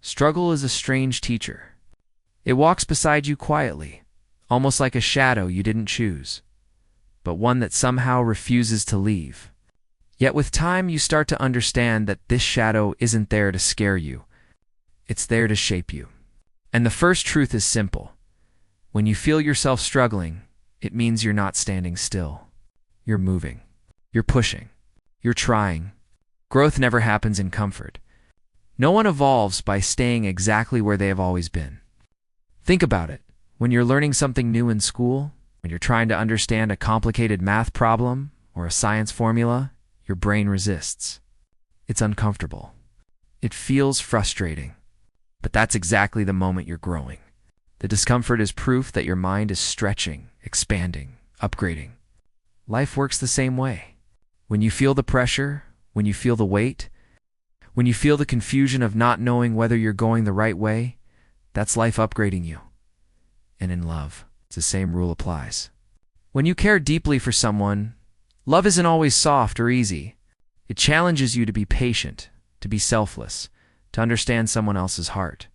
Struggle is a strange teacher. It walks beside you quietly, almost like a shadow you didn't choose, but one that somehow refuses to leave. Yet with time, you start to understand that this shadow isn't there to scare you. It's there to shape you. And the first truth is simple. When you feel yourself struggling, it means you're not standing still. You're moving. You're pushing. You're trying. Growth never happens in comfort. No one evolves by staying exactly where they have always been. Think about it. When you're learning something new in school, when you're trying to understand a complicated math problem or a science formula, your brain resists. It's uncomfortable. It feels frustrating. But that's exactly the moment you're growing. The discomfort is proof that your mind is stretching, expanding, upgrading. Life works the same way. When you feel the pressure, when you feel the weight, when you feel the confusion of not knowing whether you're going the right way, that's life upgrading you. And in love, the same rule applies. When you care deeply for someone, love isn't always soft or easy. It challenges you to be patient, to be selfless, to understand someone else's heart.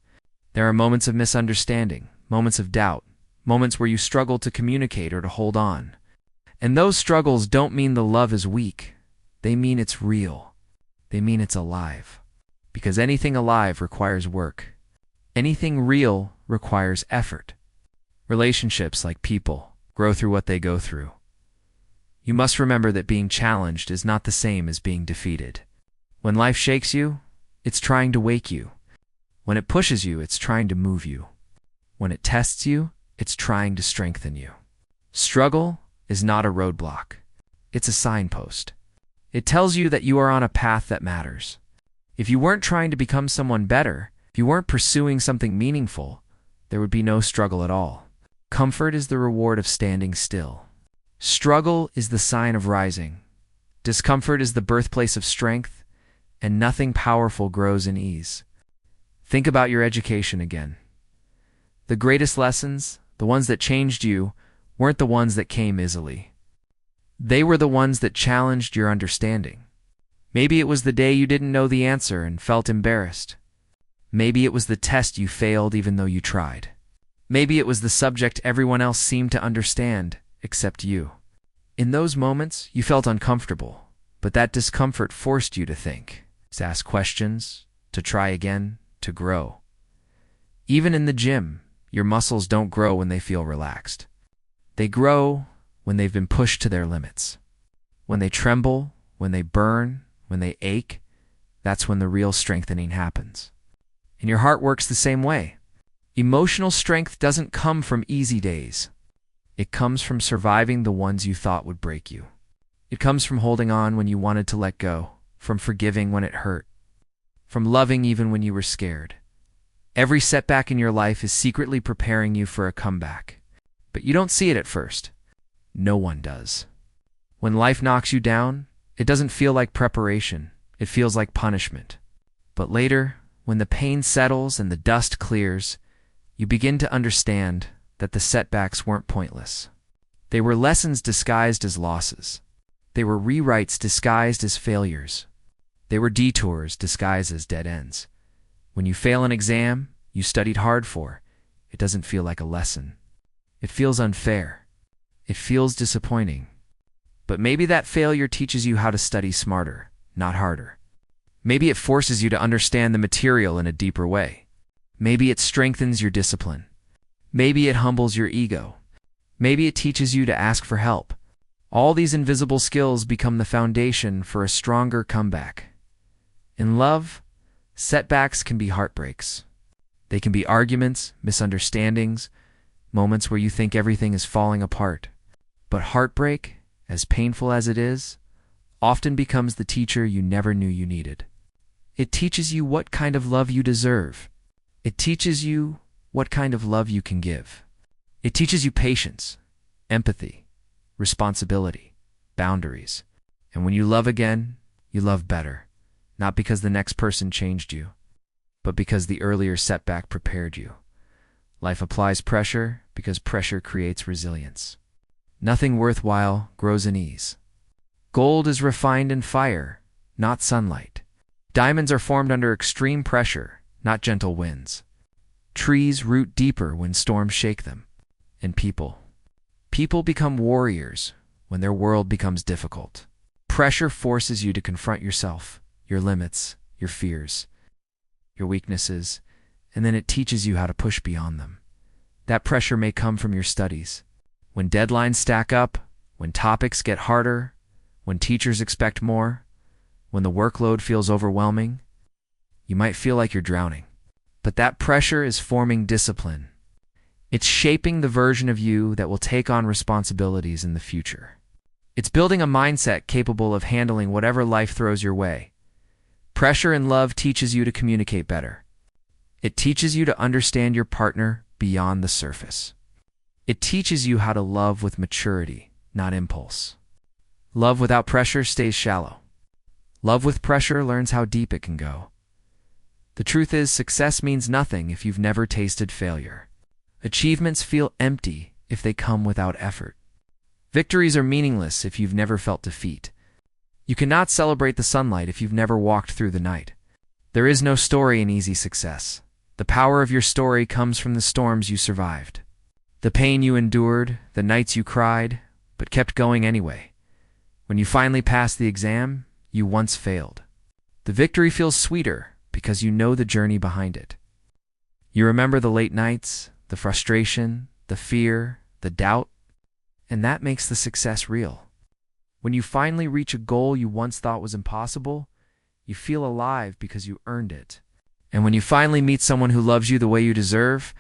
There are moments of misunderstanding, moments of doubt, moments where you struggle to communicate or to hold on. And those struggles don't mean the love is weak. They mean it's real. They mean it's alive. Because anything alive requires work. Anything real requires effort. Relationships, like people, grow through what they go through. You must remember that being challenged is not the same as being defeated. When life shakes you, it's trying to wake you. When it pushes you, it's trying to move you. When it tests you, it's trying to strengthen you. Struggle is not a roadblock. It's a signpost. It tells you that you are on a path that matters. If you weren't trying to become someone better, if you weren't pursuing something meaningful, there would be no struggle at all. Comfort is the reward of standing still. Struggle is the sign of rising. Discomfort is the birthplace of strength, and nothing powerful grows in ease. Think about your education again. The greatest lessons, the ones that changed you, weren't the ones that came easily. They were the ones that challenged your understanding. Maybe it was the day you didn't know the answer and felt embarrassed. Maybe it was the test you failed even though you tried. Maybe it was the subject everyone else seemed to understand, except you. In those moments, you felt uncomfortable, but that discomfort forced you to think, to ask questions, to try again, to grow. Even in the gym, your muscles don't grow when they feel relaxed. They grow when they've been pushed to their limits. When they tremble, when they burn, when they ache, that's when the real strengthening happens. And your heart works the same way. Emotional strength doesn't come from easy days. It comes from surviving the ones you thought would break you. It comes from holding on when you wanted to let go, from forgiving when it hurt, from loving even when you were scared. Every setback in your life is secretly preparing you for a comeback. But you don't see it at first. No one does. When life knocks you down, it doesn't feel like preparation. It feels like punishment. But later, when the pain settles and the dust clears, you begin to understand that the setbacks weren't pointless. They were lessons disguised as losses. They were rewrites disguised as failures. They were detours disguised as dead ends. When you fail an exam you studied hard for, it doesn't feel like a lesson. It feels unfair. It feels disappointing. But maybe that failure teaches you how to study smarter, not harder. Maybe it forces you to understand the material in a deeper way. Maybe it strengthens your discipline. Maybe it humbles your ego. Maybe it teaches you to ask for help. All these invisible skills become the foundation for a stronger comeback. In love, setbacks can be heartbreaks. They can be arguments, misunderstandings, moments where you think everything is falling apart. But heartbreak, as painful as it is, often becomes the teacher you never knew you needed. It teaches you what kind of love you deserve. It teaches you what kind of love you can give. It teaches you patience, empathy, responsibility, boundaries. And when you love again, you love better. Not because the next person changed you, but because the earlier setback prepared you. Life applies pressure because pressure creates resilience. Nothing worthwhile grows in ease. Gold is refined in fire, not sunlight. Diamonds are formed under extreme pressure, not gentle winds. Trees root deeper when storms shake them. And people become warriors when their world becomes difficult. Pressure forces you to confront yourself, your limits, your fears, your weaknesses, and then it teaches you how to push beyond them. That pressure may come from your studies. When deadlines stack up, when topics get harder, when teachers expect more, when the workload feels overwhelming, you might feel like you're drowning. But that pressure is forming discipline. It's shaping the version of you that will take on responsibilities in the future. It's building a mindset capable of handling whatever life throws your way. Pressure in love teaches you to communicate better. It teaches you to understand your partner beyond the surface. It teaches you how to love with maturity, not impulse. Love without pressure stays shallow. Love with pressure learns how deep it can go. The truth is, success means nothing if you've never tasted failure. Achievements feel empty if they come without effort. Victories are meaningless if you've never felt defeat. You cannot celebrate the sunlight if you've never walked through the night. There is no story in easy success. The power of your story comes from the storms you survived. The pain you endured, the nights you cried, but kept going anyway. When you finally pass the exam, you once failed. The victory feels sweeter because you know the journey behind it. You remember the late nights, the frustration, the fear, the doubt, and that makes the success real. When you finally reach a goal you once thought was impossible, you feel alive because you earned it. And when you finally meet someone who loves you the way you deserve,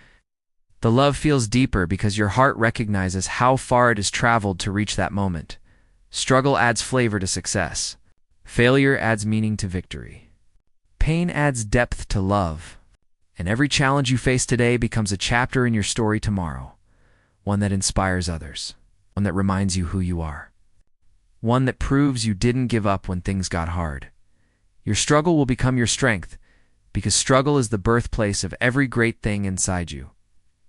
the love feels deeper because your heart recognizes how far it has traveled to reach that moment. Struggle adds flavor to success. Failure adds meaning to victory. Pain adds depth to love. And every challenge you face today becomes a chapter in your story tomorrow. One that inspires others. One that reminds you who you are. One that proves you didn't give up when things got hard. Your struggle will become your strength, because struggle is the birthplace of every great thing inside you.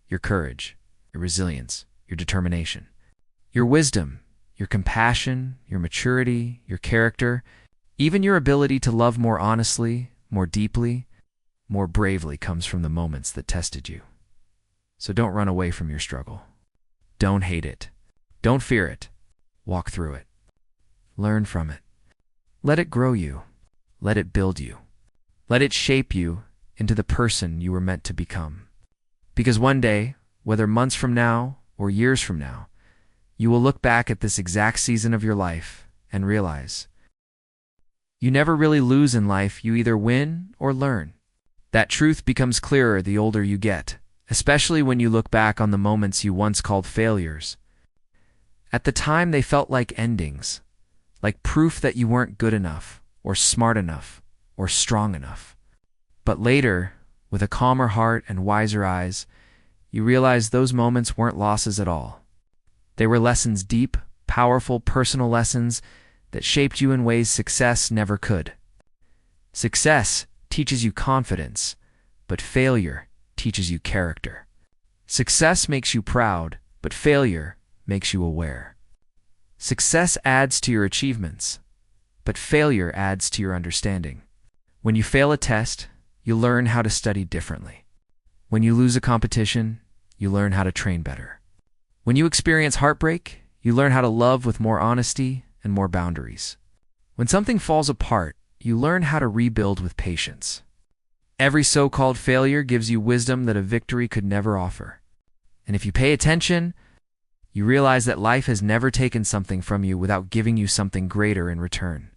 Your courage, your resilience, your determination, your wisdom, your compassion, your maturity, your character, even your ability to love more honestly, more deeply, more bravely comes from the moments that tested you. So don't run away from your struggle. Don't hate it. Don't fear it. Walk through it. Learn from it. Let it grow you. Let it build you. Let it shape you into the person you were meant to become. Because one day, whether months from now or years from now, you will look back at this exact season of your life and realize you never really lose in life, you either win or learn. That truth becomes clearer the older you get, especially when you look back on the moments you once called failures. At the time, they felt like endings, like proof that you weren't good enough, or smart enough, or strong enough. But later, with a calmer heart and wiser eyes, you realize those moments weren't losses at all. They were lessons, deep, powerful, personal lessons that shaped you in ways success never could. Success teaches you confidence, but failure teaches you character. Success makes you proud, but failure makes you aware. Success adds to your achievements, but failure adds to your understanding. When you fail a test, you learn how to study differently. When you lose a competition, you learn how to train better. When you experience heartbreak, you learn how to love with more honesty and more boundaries. When something falls apart, you learn how to rebuild with patience. Every so-called failure gives you wisdom that a victory could never offer. And if you pay attention, you realize that life has never taken something from you without giving you something greater in return.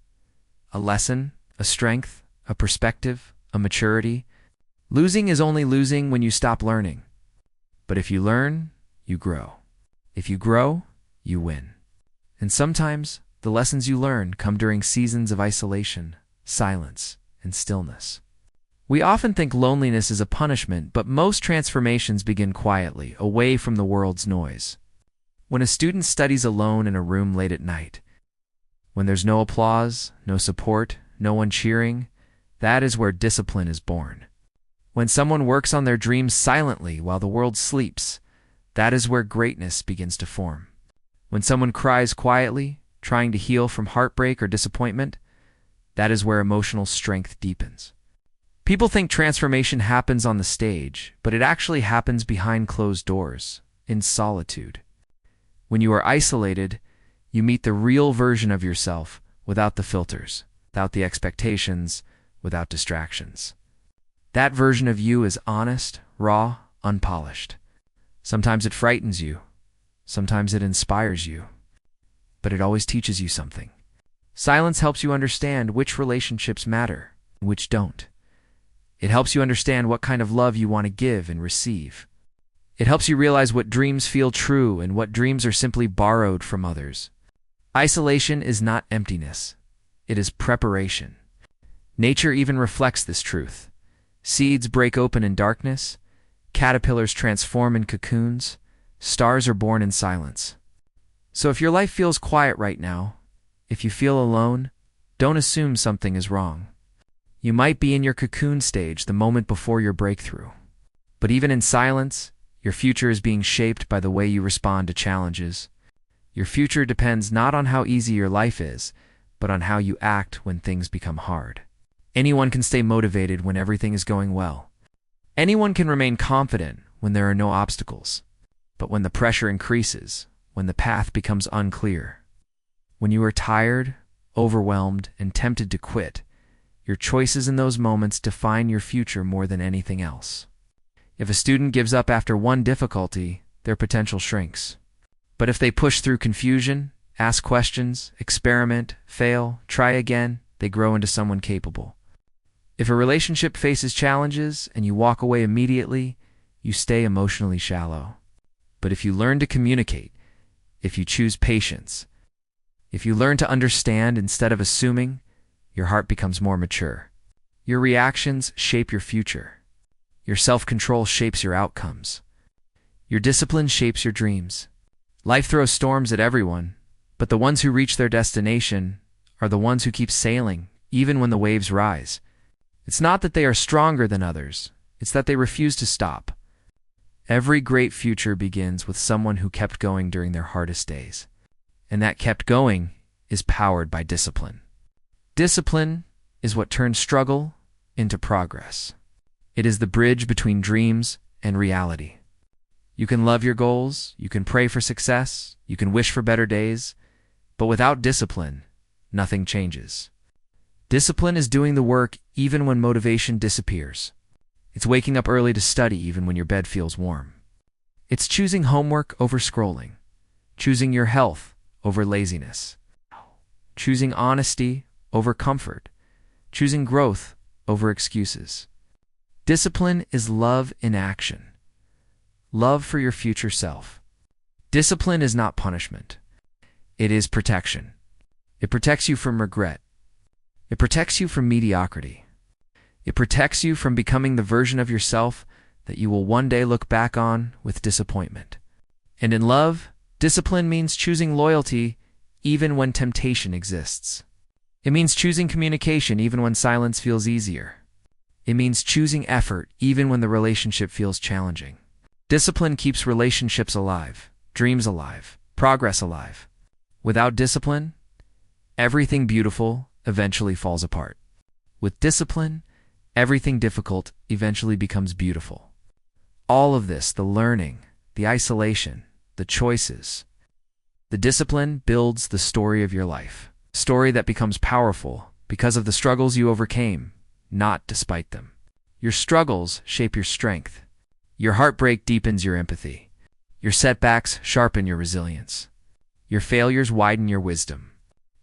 A lesson, a strength, a perspective, a maturity. Losing is only losing when you stop learning. But if you learn, you grow. If you grow, you win. And sometimes, the lessons you learn come during seasons of isolation, silence, and stillness. We often think loneliness is a punishment, but most transformations begin quietly, away from the world's noise. When a student studies alone in a room late at night, when there's no applause, no support, no one cheering, that is where discipline is born. When someone works on their dreams silently while the world sleeps, that is where greatness begins to form. When someone cries quietly, trying to heal from heartbreak or disappointment, that is where emotional strength deepens. People think transformation happens on the stage, but it actually happens behind closed doors, in solitude. When you are isolated, you meet the real version of yourself without the filters, without the expectations, without distractions. That version of you is honest, raw, unpolished. Sometimes it frightens you. Sometimes it inspires you. But it always teaches you something. Silence helps you understand which relationships matter and which don't. It helps you understand what kind of love you want to give and receive. It helps you realize what dreams feel true and what dreams are simply borrowed from others. Isolation is not emptiness. It is preparation. Nature even reflects this truth. Seeds break open in darkness. Caterpillars transform in cocoons. Stars are born in silence. So if your life feels quiet right now, if you feel alone, don't assume something is wrong. You might be in your cocoon stage the moment before your breakthrough. But even in silence, your future is being shaped by the way you respond to challenges. Your future depends not on how easy your life is, but on how you act when things become hard. Anyone can stay motivated when everything is going well. Anyone can remain confident when there are no obstacles. But when the pressure increases, when the path becomes unclear, when you are tired, overwhelmed, and tempted to quit, your choices in those moments define your future more than anything else. If a student gives up after one difficulty, their potential shrinks. But if they push through confusion, ask questions, experiment, fail, try again, they grow into someone capable. If a relationship faces challenges and you walk away immediately, you stay emotionally shallow. But if you learn to communicate, if you choose patience, if you learn to understand instead of assuming, your heart becomes more mature. Your reactions shape your future. Your self-control shapes your outcomes. Your discipline shapes your dreams. Life throws storms at everyone, but the ones who reach their destination are the ones who keep sailing, even when the waves rise. It's not that they are stronger than others, it's that they refuse to stop. Every great future begins with someone who kept going during their hardest days. And that kept going is powered by discipline. Discipline is what turns struggle into progress. It is the bridge between dreams and reality. You can love your goals, you can pray for success, you can wish for better days, but without discipline, nothing changes. Discipline is doing the work even when motivation disappears. It's waking up early to study even when your bed feels warm. It's choosing homework over scrolling, choosing your health over laziness, choosing honesty over comfort, choosing growth over excuses. Discipline is love in action. Love for your future self. Discipline is not punishment. It is protection. It protects you from regret. It protects you from mediocrity. It protects you from becoming the version of yourself that you will one day look back on with disappointment. And in love, discipline means choosing loyalty even when temptation exists. It means choosing communication even when silence feels easier. It means choosing effort even when the relationship feels challenging. Discipline keeps relationships alive, dreams alive, progress alive. Without discipline, everything beautiful eventually falls apart. With discipline, everything difficult eventually becomes beautiful. All of this, the learning, the isolation, the choices, the discipline builds the story of your life. A story that becomes powerful because of the struggles you overcame, not despite them. Your struggles shape your strength. Your heartbreak deepens your empathy. Your setbacks sharpen your resilience. Your failures widen your wisdom.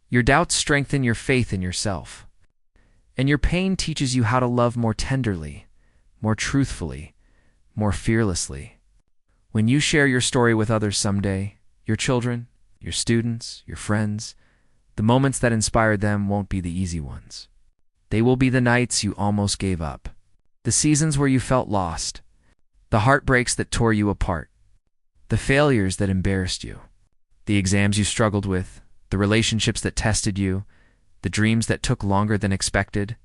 Your doubts strengthen your faith in yourself. And your pain teaches you how to love more tenderly, more truthfully, more fearlessly. When you share your story with others someday, your children, your students, your friends, the moments that inspired them won't be the easy ones. They will be the nights you almost gave up, the seasons where you felt lost, the heartbreaks that tore you apart, the failures that embarrassed you, the exams you struggled with, the relationships that tested you, the dreams that took longer than expected.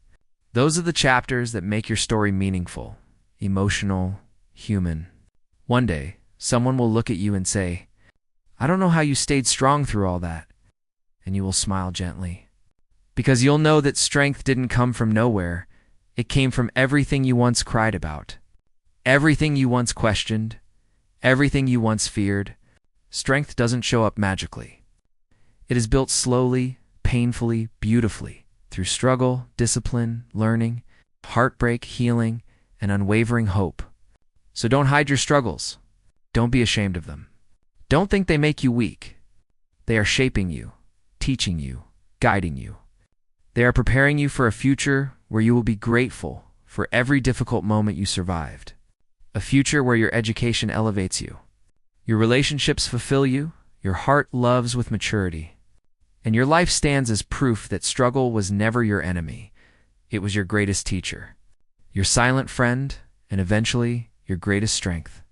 Those are the chapters that make your story meaningful, emotional, human. One day, someone will look at you and say, "I don't know how you stayed strong through all that." And you will smile gently. Because you'll know that strength didn't come from nowhere, It came from everything you once cried about, everything you once questioned, everything you once feared. Strength doesn't show up magically. It is built slowly, painfully, beautifully, through struggle, discipline, learning, heartbreak, healing, and unwavering hope. So don't hide your struggles. Don't be ashamed of them. Don't think they make you weak. They are shaping you, teaching you, guiding you. They are preparing you for a future where you will be grateful for every difficult moment you survived. A future where your education elevates you, your relationships fulfill you, your heart loves with maturity, and your life stands as proof that struggle was never your enemy. It was your greatest teacher, your silent friend, and eventually your greatest strength.